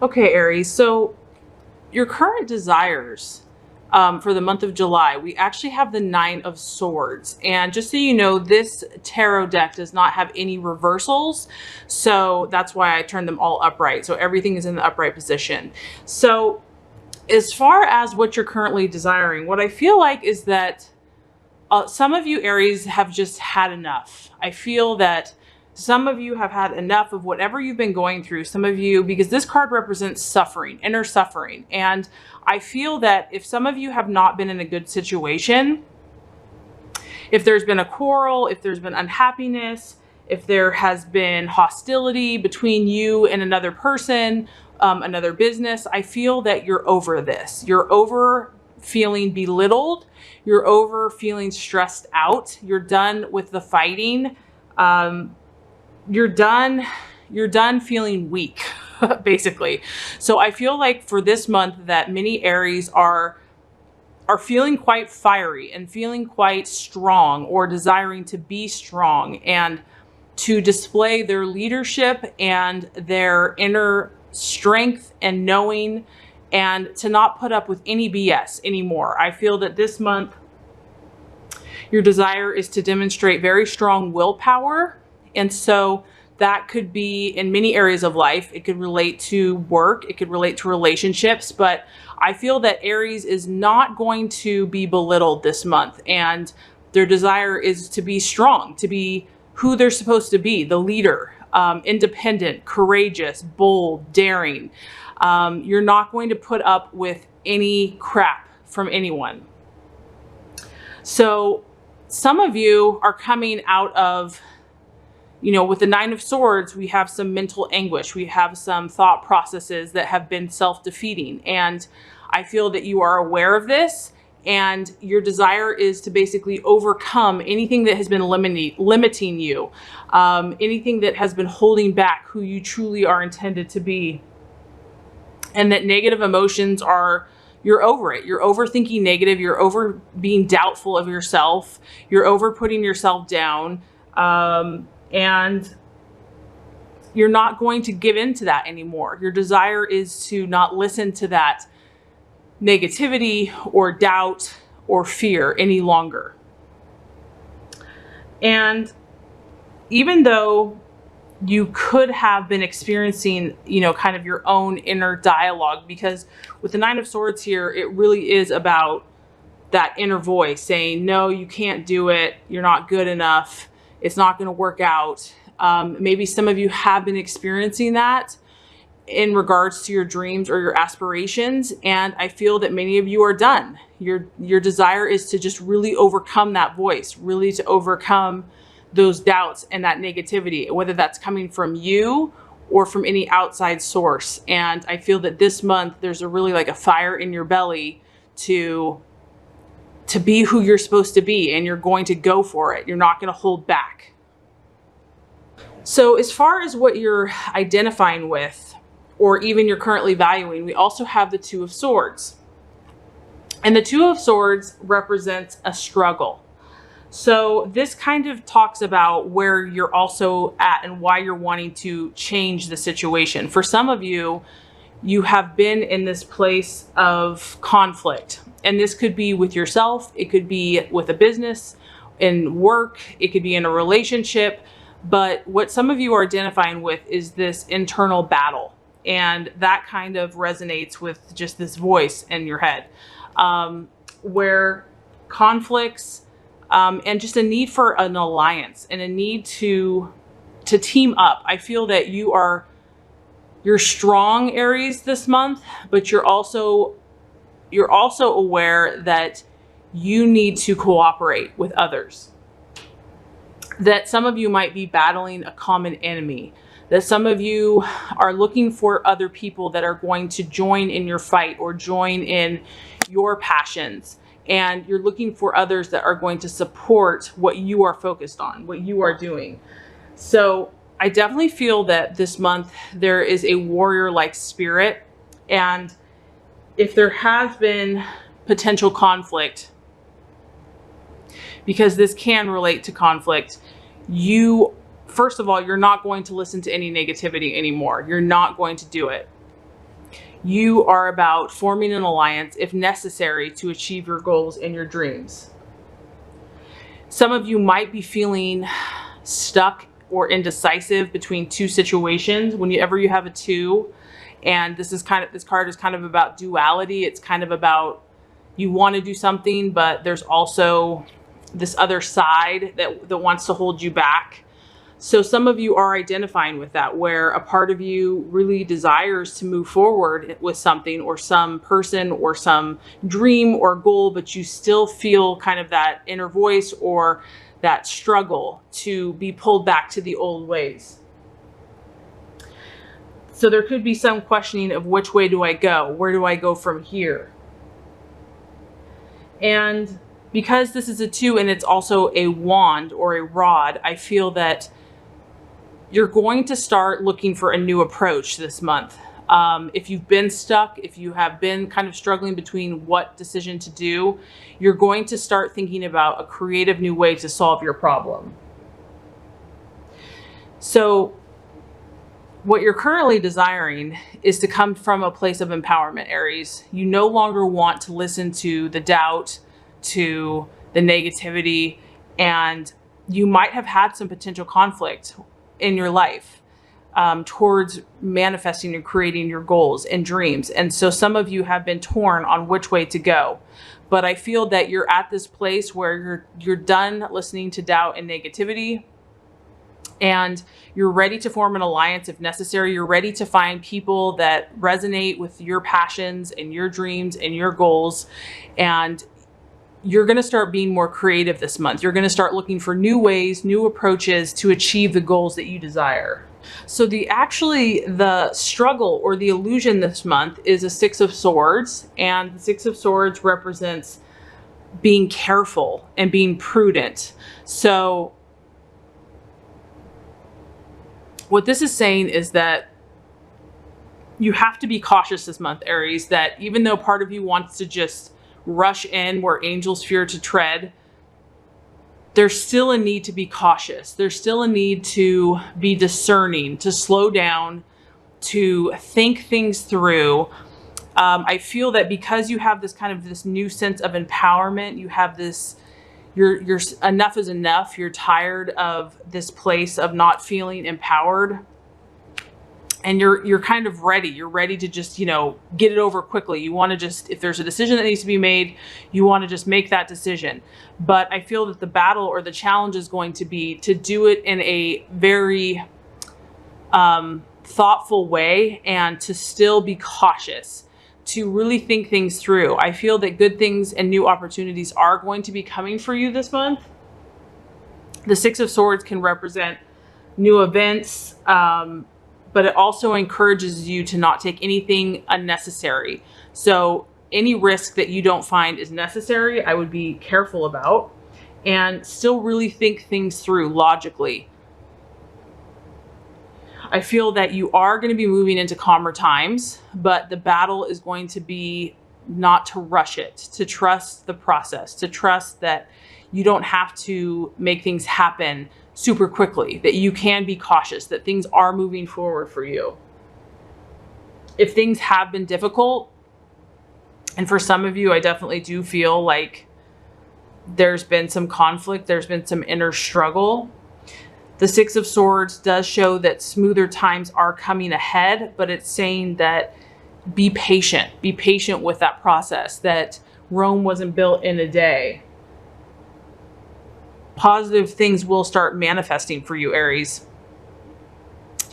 Okay, Aries, so your current desires for the month of July, we actually have the Nine of Swords. And just so you know, this tarot deck does not have any reversals. So that's why I turned them all upright. So everything is in the upright position. So as far as what you're currently desiring, what I feel like is that some of you Aries have just had enough. I feel that some of you have had enough of whatever you've been going through. Some of you, because this card represents suffering, inner suffering. And I feel that if some of you have not been in a good situation, if there's been a quarrel, if there's been unhappiness, if there has been hostility between you and another person, another business, I feel that you're over this. You're over feeling belittled. You're over feeling stressed out. You're done with the fighting. You're done feeling weak, basically. So I feel like for this month that many Aries are feeling quite fiery and feeling quite strong, or desiring to be strong and to display their leadership and their inner strength and knowing, and to not put up with any BS anymore. I feel that this month your desire is to demonstrate very strong willpower. And so that could be in many areas of life. It could relate to work, it could relate to relationships, but I feel that Aries is not going to be belittled this month, and their desire is to be strong, to be who they're supposed to be, the leader, independent, courageous, bold, daring. You're not going to put up with any crap from anyone. So some of you are coming out of, with the Nine of Swords, we have some mental anguish. We have some thought processes that have been self-defeating. And I feel that you are aware of this, and your desire is to basically overcome anything that has been limiting you, anything that has been holding back who you truly are intended to be. And that negative emotions you're over it. You're overthinking negative. You're over being doubtful of yourself. You're over putting yourself down. And you're not going to give in to that anymore. Your desire is to not listen to that negativity or doubt or fear any longer. And even though you could have been experiencing, kind of your own inner dialogue, because with the Nine of Swords here, it really is about that inner voice saying, no, you can't do it. You're not good enough. It's not going to work out. Maybe some of you have been experiencing that in regards to your dreams or your aspirations. And I feel that many of you are done. Your desire is to just really overcome that voice, really to overcome those doubts and that negativity, whether that's coming from you or from any outside source. And I feel that this month there's a fire in your belly to be who you're supposed to be, and you're going to go for it. You're not going to hold back. So as far as what you're identifying with, or even you're currently valuing, we also have the Two of Swords. And the Two of Swords represents a struggle. So this kind of talks about where you're also at and why you're wanting to change the situation. For some of you, you have been in this place of conflict. And this could be with yourself. It could be with a business, in work. It could be in a relationship. But what some of you are identifying with is this internal battle. And that kind of resonates with just this voice in your head, where conflicts and just a need for an alliance and a need to team up. I feel that you're strong, Aries, this month, but you're also aware that you need to cooperate with others. That some of you might be battling a common enemy. That some of you are looking for other people that are going to join in your fight or join in your passions. And you're looking for others that are going to support what you are focused on, what you are doing. So I definitely feel that this month there is a warrior-like spirit. And if there has been potential conflict, because this can relate to conflict, first of all, you're not going to listen to any negativity anymore. You're not going to do it. You are about forming an alliance if necessary to achieve your goals and your dreams. Some of you might be feeling stuck or indecisive between two situations. Whenever you have a two, and this card is kind of about duality. It's kind of about you want to do something, but there's also this other side that wants to hold you back. So some of you are identifying with that, where a part of you really desires to move forward with something or some person or some dream or goal, but you still feel kind of that inner voice or that struggle to be pulled back to the old ways. So there could be some questioning of which way do I go? Where do I go from here? And because this is a two and it's also a wand or a rod, I feel that you're going to start looking for a new approach this month. If you've been stuck, if you have been kind of struggling between what decision to do, you're going to start thinking about a creative new way to solve your problem. So what you're currently desiring is to come from a place of empowerment, Aries. You no longer want to listen to the doubt, to the negativity, and you might have had some potential conflict in your life towards manifesting and creating your goals and dreams. And so some of you have been torn on which way to go. But I feel that you're at this place where you're done listening to doubt and negativity, and you're ready to form an alliance if necessary. You're ready to find people that resonate with your passions and your dreams and your goals. And you're going to start being more creative this month. You're going to start looking for new ways, new approaches to achieve the goals that you desire. So the struggle or the illusion this month is a Six of Swords, and the Six of Swords represents being careful and being prudent. So what this is saying is that you have to be cautious this month, Aries, that even though part of you wants to just rush in where angels fear to tread, there's still a need to be cautious. There's still a need to be discerning, to slow down, to think things through. I feel that because you have this new sense of empowerment, you have this, you're enough is enough. You're tired of this place of not feeling empowered. And you're kind of ready. You're ready to just, get it over quickly. You want to just, if there's a decision that needs to be made, you want to just make that decision. But I feel that the battle or the challenge is going to be to do it in a very thoughtful way and to still be cautious, to really think things through. I feel that good things and new opportunities are going to be coming for you this month. The Six of Swords can represent new events, but it also encourages you to not take anything unnecessary. So any risk that you don't find is necessary, I would be careful about, and still really think things through logically. I feel that you are going to be moving into calmer times, but the battle is going to be not to rush it, to trust the process, to trust that you don't have to make things happen super quickly, that you can be cautious, that things are moving forward for you. If things have been difficult, and for some of you, I definitely do feel like there's been some conflict, there's been some inner struggle. The Six of Swords does show that smoother times are coming ahead, but it's saying that be patient with that process, that Rome wasn't built in a day. Positive things will start manifesting for you, Aries.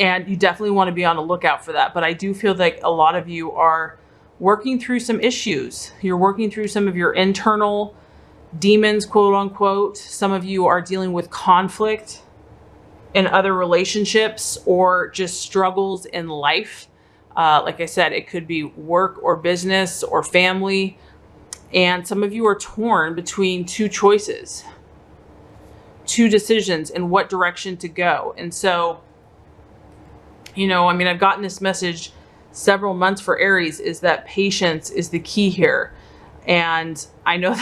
And you definitely want to be on the lookout for that. But I do feel like a lot of you are working through some issues. You're working through some of your internal demons, quote unquote. Some of you are dealing with conflict in other relationships or just struggles in life. Like I said, it could be work or business or family. And some of you are torn between two choices, two decisions in what direction to go. And so, I've gotten this message several months for Aries, is that patience is the key here. And I know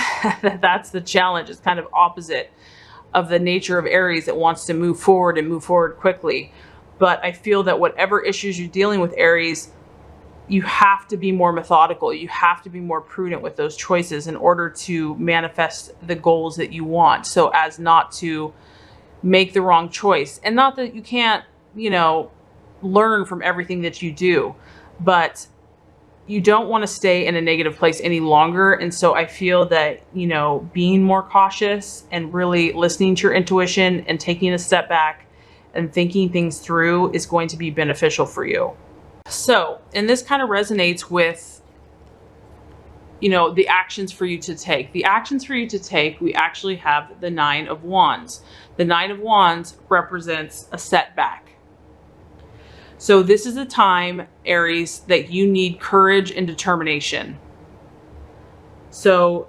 that that's the challenge. It's kind of opposite of the nature of Aries that wants to move forward and move forward quickly. But I feel that whatever issues you're dealing with, Aries, you have to be more methodical. You have to be more prudent with those choices in order to manifest the goals that you want, so as not to make the wrong choice. And not that you can't, learn from everything that you do, but you don't want to stay in a negative place any longer. And so I feel that, being more cautious and really listening to your intuition and taking a step back and thinking things through is going to be beneficial for you. So, and this kind of resonates with, the actions for you to take. The actions for you to take, we actually have the Nine of Wands. The Nine of Wands represents a setback. So this is a time, Aries, that you need courage and determination. So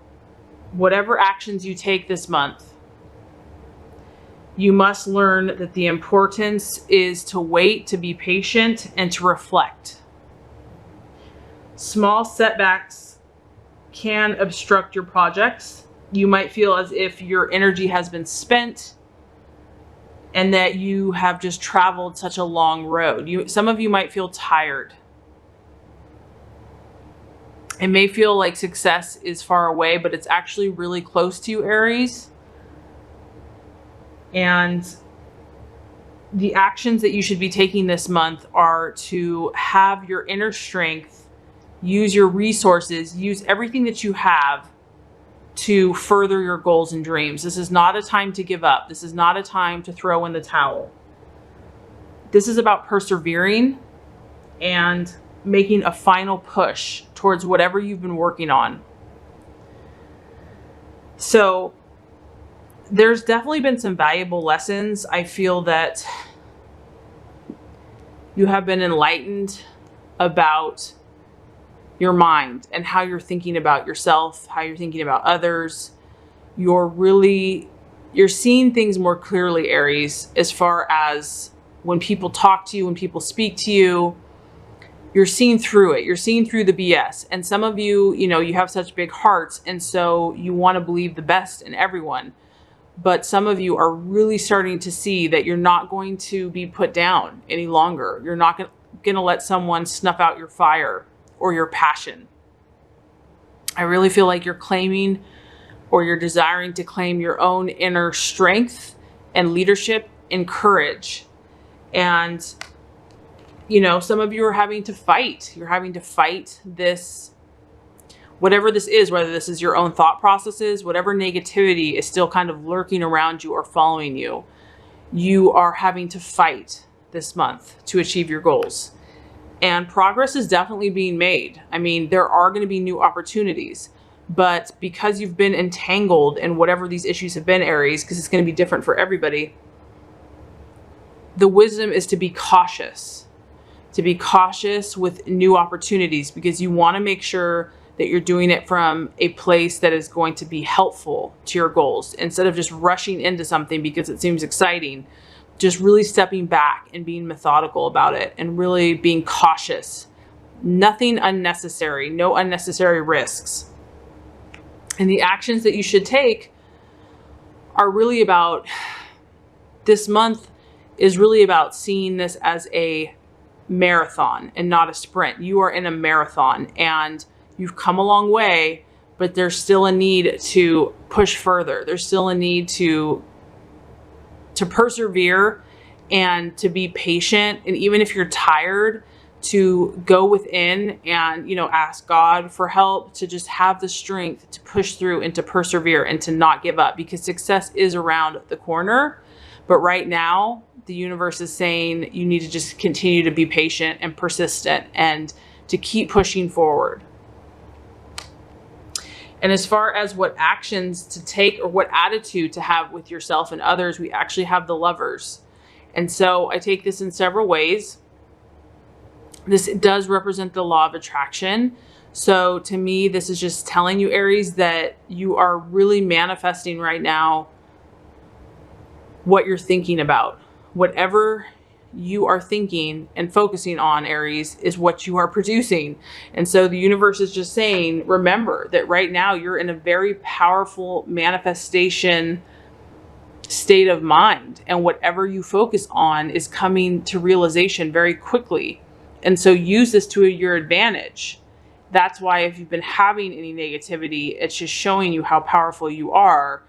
whatever actions you take this month, you must learn that the importance is to wait, to be patient, and to reflect. Small setbacks can obstruct your projects. You might feel as if your energy has been spent and that you have just traveled such a long road. Some of you might feel tired. It may feel like success is far away, but it's actually really close to you, Aries. And the actions that you should be taking this month are to have your inner strength, use your resources, use everything that you have to further your goals and dreams. This is not a time to give up. This is not a time to throw in the towel. This is about persevering and making a final push towards whatever you've been working on. So there's definitely been some valuable lessons. I feel that you have been enlightened about your mind and how you're thinking about yourself, how you're thinking about others. You're seeing things more clearly, Aries, as far as when people talk to you, when people speak to you, you're seeing through it. You're seeing through the BS. And some of you, you have such big hearts, and so you want to believe the best in everyone. But some of you are really starting to see that you're not going to be put down any longer. You're not going to let someone snuff out your fire or your passion. I really feel like you're claiming, or you're desiring to claim, your own inner strength and leadership and courage. And, some of you are having to fight. You're having to fight this, whatever this is, whether this is your own thought processes, whatever negativity is still kind of lurking around you or following you. You are having to fight this month to achieve your goals. And progress is definitely being made. I mean, there are going to be new opportunities, but because you've been entangled in whatever these issues have been, Aries, because it's going to be different for everybody, the wisdom is to be cautious with new opportunities, because you want to make sure that you're doing it from a place that is going to be helpful to your goals, instead of just rushing into something because it seems exciting. Just really stepping back and being methodical about it and really being cautious. Nothing unnecessary, no unnecessary risks. And the actions that you should take are really about, this month is really about seeing this as a marathon and not a sprint. You are in a marathon and you've come a long way, but there's still a need to push further. There's still a need to persevere and to be patient. And even if you're tired, to go within and, ask God for help, to just have the strength to push through and to persevere and to not give up, because success is around the corner. But right now, the universe is saying you need to just continue to be patient and persistent and to keep pushing forward. And as far as what actions to take or what attitude to have with yourself and others, we actually have the Lovers. And so I take this in several ways. This does represent the law of attraction. So to me, this is just telling you, Aries, that you are really manifesting right now what you're thinking about. Whatever you are thinking and focusing on, Aries, is what you are producing. And so the universe is just saying, remember that right now you're in a very powerful manifestation state of mind, and whatever you focus on is coming to realization very quickly. And so use this to your advantage. That's why if you've been having any negativity, it's just showing you how powerful you are,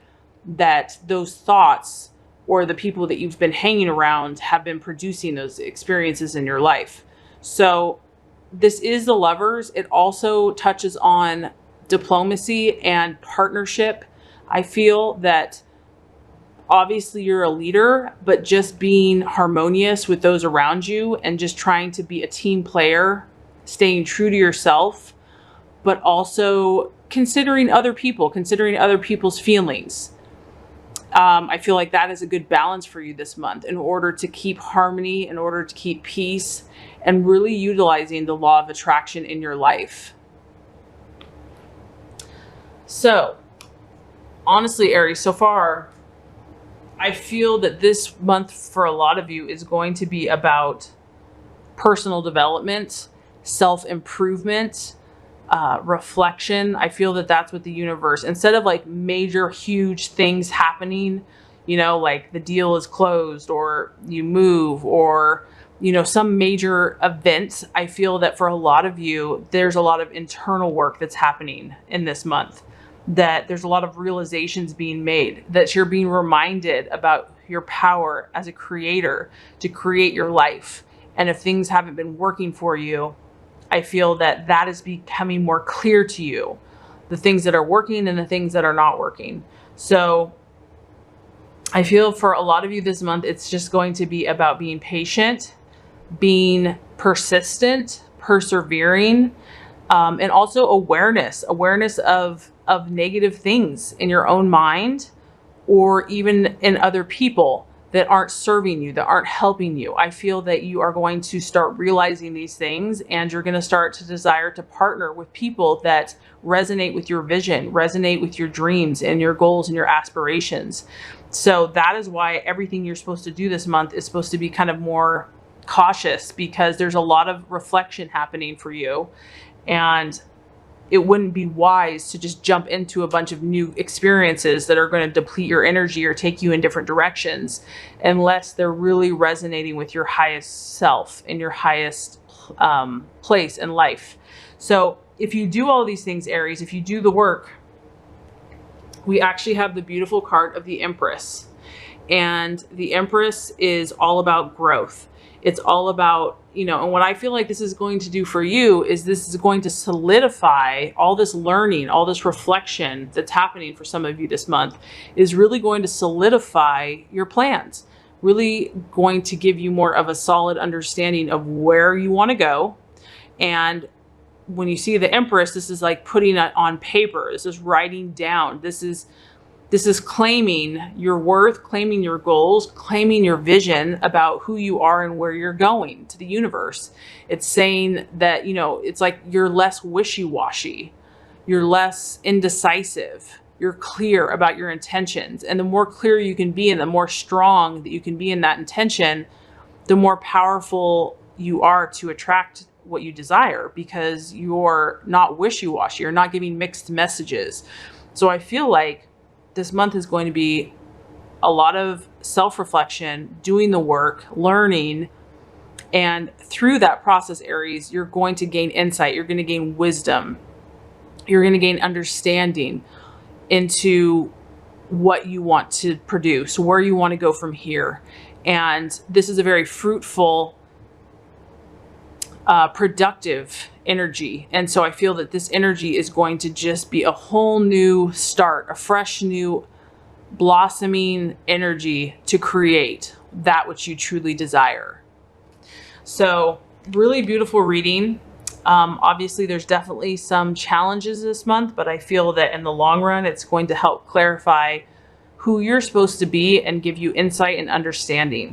that those thoughts or the people that you've been hanging around have been producing those experiences in your life. So this is the Lovers. It also touches on diplomacy and partnership. I feel that obviously you're a leader, but just being harmonious with those around you and just trying to be a team player, staying true to yourself, but also considering other people, considering other people's feelings. I feel like that is a good balance for you this month in order to keep harmony, in order to keep peace, and really utilizing the law of attraction in your life. So, honestly, Aries, so far, I feel that this month for a lot of you is going to be about personal development, self-improvement, reflection. I feel that that's what the universe, instead of like major, huge things happening, you know, like the deal is closed or you move or, you know, some major event, I feel that for a lot of you, there's a lot of internal work that's happening in this month, that there's a lot of realizations being made, that you're being reminded about your power as a creator to create your life. And if things haven't been working for you, I feel that that is becoming more clear to you, the things that are working and the things that are not working. So I feel for a lot of you this month, it's just going to be about being patient, being persistent, persevering, and also awareness of negative things in your own mind or even in other people that aren't serving you, that aren't helping you. I feel that you are going to start realizing these things, and you're going to start to desire to partner with people that resonate with your vision, resonate with your dreams and your goals and your aspirations. So that is why everything you're supposed to do this month is supposed to be kind of more cautious, because there's a lot of reflection happening for you. And it wouldn't be wise to just jump into a bunch of new experiences that are going to deplete your energy or take you in different directions unless they're really resonating with your highest self and your highest place in life. So if you do all these things, Aries, if you do the work, we actually have the beautiful card of the Empress. And the Empress is all about growth. It's all about, you know, and what I feel like this is going to do for you is this is going to solidify all this learning, all this reflection that's happening for some of you this month is really going to solidify your plans, really going to give you more of a solid understanding of where you want to go. And when you see the Empress, this is like putting it on paper. This is writing down. This is claiming your worth, claiming your goals, claiming your vision about who you are and where you're going to the universe. It's saying that, you know, it's like you're less wishy-washy. You're less indecisive. You're clear about your intentions. And the more clear you can be and the more strong that you can be in that intention, the more powerful you are to attract what you desire, because you're not wishy-washy. You're not giving mixed messages. So I feel like this month is going to be a lot of self-reflection, doing the work, learning. And through that process, Aries, you're going to gain insight. You're going to gain wisdom. You're going to gain understanding into what you want to produce, where you want to go from here. And this is a very fruitful, productive energy. And so I feel that this energy is going to just be a whole new start, a fresh new blossoming energy to create that which you truly desire. So really beautiful reading. Obviously there's definitely some challenges this month, but I feel that in the long run, it's going to help clarify who you're supposed to be and give you insight and understanding.